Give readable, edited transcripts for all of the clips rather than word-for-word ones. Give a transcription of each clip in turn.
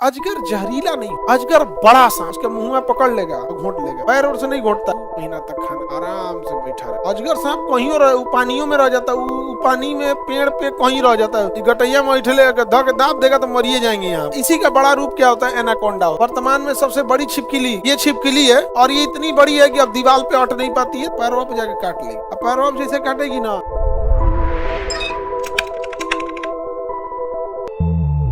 अजगर जहरीला नहीं, अजगर बड़ा सांप उसके मुंह में पकड़ लेगा, घोंट लेगा। पैर और से नहीं घोंटता, महीना तक खाना आराम से बैठा रहे। अजगर सांप कहीं और पानियों में रह जाता है, पानी में पेड़ पे कहीं रह जाता है, गटैया में बैठे लेगा, धक दाब देगा तो मरिए जाएंगे यहाँ। इसी का बड़ा रूप क्या होता है? एनाकोंडा। वर्तमान में सबसे बड़ी छिपकली ये छिपकली है, और ये इतनी बड़ी है कि अब दीवार पे अट नहीं पाती है, पैरों पे जाके काट लेगी। अब पैरों पे जैसे काटेगी ना,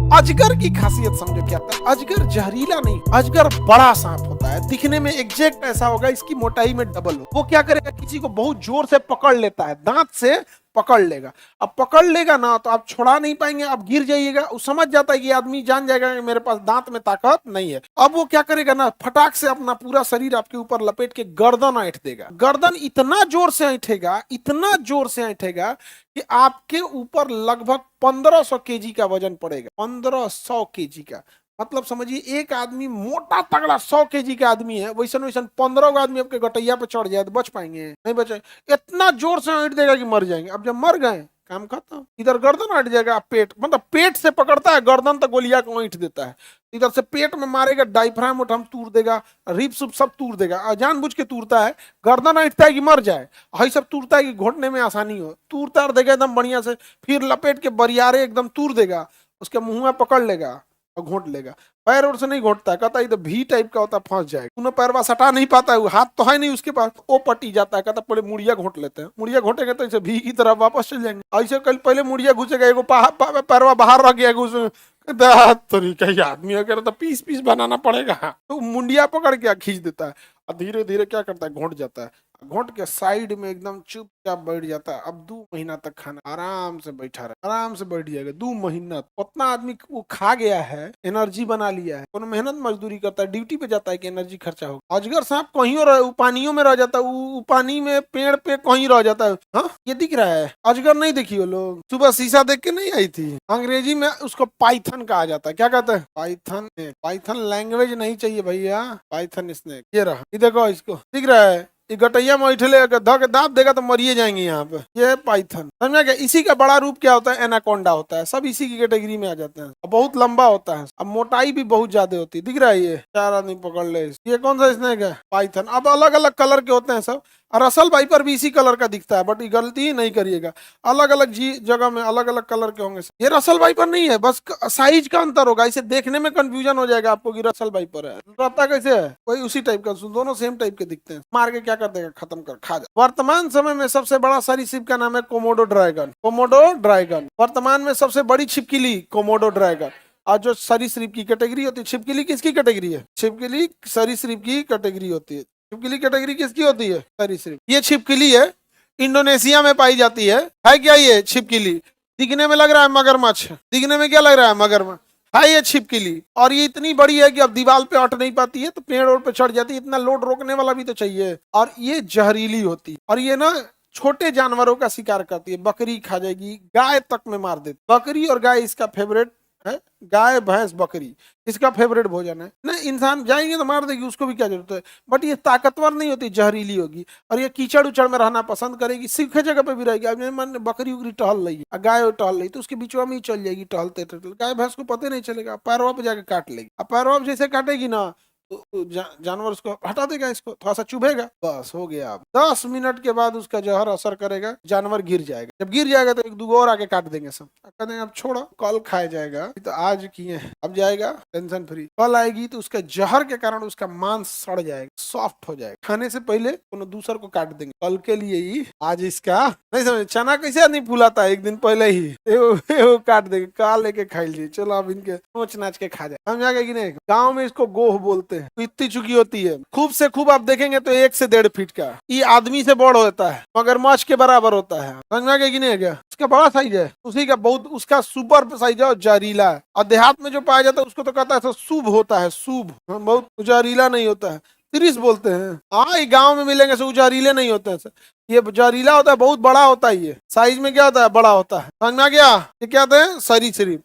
अजगर की खासियत समझो क्या होता है। अजगर जहरीला नहीं, अजगर बड़ा सांप होता है, दिखने में एग्जैक्ट ऐसा होगा, इसकी मोटाई में डबल हो। वो क्या करेगा, किसी को बहुत जोर से पकड़ लेता है, दांत से पकड़ लेगा। अब पकड़ लेगा ना तो आप छुड़ा नहीं पाएंगे, आप गिर जाइएगा। वो समझ जाता है कि आदमी जान जाएगा कि मेरे पास दांत में ताकत नहीं है। अब वो क्या करेगा ना, फटाक से अपना पूरा शरीर आपके ऊपर लपेट के गर्दन ऐंठ देगा। गर्दन इतना जोर से ऐंठेगा, इतना जोर से ऐंठेगा कि आपके ऊपर लगभग 1500 केजी का वजन पड़ेगा। 1500 केजी का मतलब समझिए, एक आदमी मोटा तगड़ा 100 केजी का आदमी है, वैसे वैसे 15 आदमी आपके गटैया पे चढ़ जाए तो बच पाएंगे? नहीं बचे। इतना जोर से ऐंठ देगा कि मर जाएंगे। अब जब मर गए, काम खत्म। इधर गर्दन ऐंठ जाएगा, पेट मतलब पेट से पकड़ता है, गर्दन तक गोलिया को ऐंठ देता है। इधर से पेट में मारेगा, डायफ्राम उठम तूर देगा, रिब्स सब तूर देगा, जानबूझ के तूरता है। गर्दन ऐंठता है कि मर जाए, हई सब तूरता है कि घोटने में आसानी हो। तूर तार देगा एकदम बढ़िया से, फिर लपेट के बरियारे एकदम तूर देगा, उसके मुंह में पकड़ लेगा और घोंट लेगा। पैर और से नहीं घोंटता है, कहता है तो भी टाइप का होता, फंस जाएगा। उन्हें पैरवा सटा नहीं पाता है, वो हाथ तो है नहीं उसके पास, वो पटी जाता है। कहता पहले मुड़िया घोंट लेते हैं, मुड़िया घोटेंगे तो ऐसे भी की तरह वापस चल जाएंगे। ऐसे कल पहले मुड़िया घुसेगा, एगो पैरवा बाहर रह गया, उसमें तरीका ही आदमी अगर तो पीस पीस बनाना पड़ेगा। तो मुंडिया पकड़ के खींच देता है, और धीरे धीरे क्या करता है, घोंट जाता है। घोंट के साइड में एकदम चुपचाप बैठ जाता है। अब 2 महीना तक खाना आराम से बैठा रहे, आराम से बैठ जाएगा 2 महीना। उतना आदमी वो खा गया है, एनर्जी बना लिया है, कोनो मेहनत मजदूरी करता है, ड्यूटी पे जाता है कि एनर्जी खर्चा हो। अजगर सांप कहीं और पानियों में रह जाता है, पानी में पेड़ पे कहीं रह जाता है। हाँ, ये दिख रहा है। अजगर नहीं देखी वो लोग, सुबह शीशा देख के नहीं आई थी। अंग्रेजी में उसको पाइथन कहा जाता है। क्या कहते हैं? पाइथन। पाइथन लैंग्वेज नहीं चाहिए भैया, पाइथन स्नेक। ये रहा, ये देखो, इसको दिख रहा है, ये गटैया में बैठे धक दाब देगा तो मरिए जाएंगे यहाँ पे। ये पाइथन, समझा क्या? इसी का बड़ा रूप क्या होता है? एनाकोंडा होता है। सब इसी की कैटेगरी में आ जाते हैं। अब बहुत लंबा होता है, अब मोटाई भी बहुत ज्यादा होती है। दिख रहा है, ये 4 आदमी पकड़ ले। ये कौन सा स्नेक है? पाइथन। अब अलग अलग कलर के होते हैं सब, और असल वाइपर भी इसी कलर का दिखता है, बट ये गलती ही नहीं करिएगा, अलग अलग जगह में अलग अलग कलर के होंगे। ये रसल वाइपर नहीं है, बस साइज का अंतर होगा। इसे देखने में कंफ्यूजन हो जाएगा आपको कि रसल वाइपर है। रहता कैसे है? वही उसी टाइप का, दोनों सेम टाइप के दिखते हैं। मार के क्या कर देगा, खत्म कर खा जा। वर्तमान समय में सबसे बड़ा सरीसृप का नाम है कोमोडो ड्रैगन। कोमोडो ड्रैगन वर्तमान में सबसे बड़ी छिपकली, कोमोडो ड्रैगन। और जो सरीसृप की कैटेगरी होती है, छिपकली किसकी कैटेगरी है? छिपकली सरीसृप की कैटेगरी होती है। छिपकली कैटेगरी किसकी होती है? सरीसृप। ये छिपकली है, इंडोनेशिया में पाई जाती है क्या ये छिपकली? दिखने में लग रहा है मगरमच्छ, दिखने में क्या लग रहा है? मगरमच्छ है ये छिपकली। और ये इतनी बड़ी है कि अब दीवार पे अट नहीं पाती है, तो पेड़ और पे चढ़ जाती है। इतना लोड रोकने वाला भी तो चाहिए। और ये जहरीली होती है, और ये ना छोटे जानवरों का शिकार करती है। बकरी खा जाएगी, गाय तक में मार देती। बकरी और गाय इसका फेवरेट है, गाय भैंस बकरी इसका फेवरेट भोजन है ना। इंसान जाएंगे तो मार देगी, उसको भी क्या जरूरत है। बट ये ताकतवर नहीं होती, जहरीली होगी। और ये कीचड़ उचड़ में रहना पसंद करेगी, सूखे जगह पे भी रहेगी। अब मन बकरी उकरी टहल रही है, गाय टहल रही, तो उसके बीचवा में ही चल जाएगी टहलते टहलते। गाय भैंस को पता नहीं चलेगा, पैरवा पे जाके काट लेगी। अब पैरवा पे जैसे काटेगी ना, तो जानवर उसको हटा देगा, इसको थोड़ा सा चुभेगा, बस हो गया। अब 10 मिनट के बाद उसका जहर असर करेगा, जानवर गिर जाएगा। जब गिर जाएगा तो 1-2 और आके काट देंगे सब। कहते हैं अब छोड़ो, कल खाया जाएगा, तो आज किए हैं, अब जाएगा टेंशन फ्री। कल आएगी तो उसके जहर के कारण उसका मांस सड़ जाएगा, सॉफ्ट हो जाएगा। खाने से पहले कोनो दूसर को काट देंगे, कल के लिए ही। आज इसका नहीं समझ, चना कैसे नहीं फूलाता है, एक दिन पहले ही एगो काट देंगे, काल लेके खाई लीजिए। चलो अब इनके सोच नाच के खा जाए, समझा गया कि नहीं? गाँव में इसको गोह बोलते हैं। इतनी चुकी होती है, खूब से खूब आप देखेंगे तो 1 से 1.5 फीट का। ये आदमी से बड़ होता है, मगरमच्छ के बराबर होता है। समझ में आ गया कि नहीं? गया उसका बड़ा साइज है, उसी का बहुत, उसका सुपर साइज है और जहरीला है। और देहात में जो पाया जाता है उसको तो कहता है शुभ होता है, शुभ, बहुत जहरीला नहीं होता है। तिरिस बोलते हैं। हाँ, ये गाँव में मिलेंगे सब जहरीले नहीं होते हैं। ये जहरीला होता है, बहुत बड़ा होता है। ये साइज में क्या होता है? बड़ा होता है। समझ में आ गया? ये क्या होता है? सरीसृप।